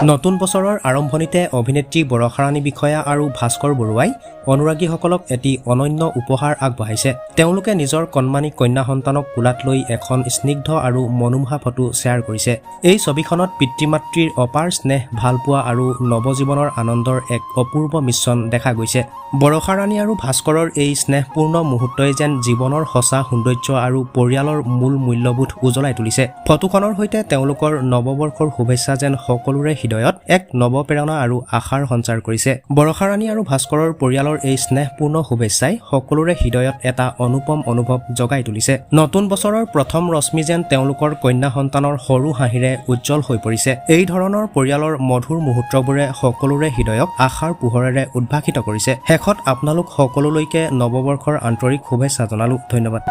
নতুন বছৰৰ আৰম্ভণিতে অভিনেত্ৰী বৰষাৰাণী বিষয়া আৰু ভাস্কৰ বৰুৱাই অনুৰাগীসকলক এটি অনন্য উপহাৰ আগবঢ়াইছে। তেওঁলোকে নিজৰ কণমানি কন্যা সন্তানক কোলাত লৈ এখন স্নিগ্ধ আৰু মনোমোহা ফটো শ্বেয়াৰ কৰিছে। এই ছবিখনত পিতৃ-মাতৃৰ অপাৰ স্নেহ, ভালপোৱা আৰু নৱজীৱনৰ আনন্দৰ এক অপূৰ্ব মিশ্ৰণ দেখা গৈছে। বৰষাৰাণী আৰু ভাস্কৰৰ এই স্নেহপূৰ্ণ মুহূৰ্তই যেন জীৱনৰ সঁচা সৌন্দৰ্য আৰু পৰিয়ালৰ মূল মূল্যবোধ উজ্বলাই তুলিছে। ফটোখনৰ সৈতে তেওঁলোকৰ নৱবৰ্ষৰ শুভেচ্ছা যেন সকলোৰে হৃদয়ত এক নৱপ্ৰেৰণা আৰু আশাৰ সঞ্চাৰ কৰিছে। বৰষাৰাণী আৰু ভাস্কৰৰ পৰিয়ালৰ এই স্নেহপূৰ্ণ শুভেচ্ছাই সকলোৰে হৃদয়ত এটা অনুপম অনুভৱ জগাই তুলিছে। নতুন বছৰৰ প্ৰথম ৰশ্মি যেন তেওঁলোকৰ কন্যা সন্তানৰ সৰু হাঁহিৰে উজ্জ্বল হৈ পৰিছে। এই ধৰণৰ পৰিয়ালৰ মধুৰ মুহূৰ্তবোৰে সকলোৰে হৃদয়ক আশাৰ পোহৰেৰে উদ্ভাসিত কৰিছে। শেষত আপোনালোক সকলোলৈকে নৱবৰ্ষৰ আন্তৰিক শুভেচ্ছা জনালো। ধন্যবাদ।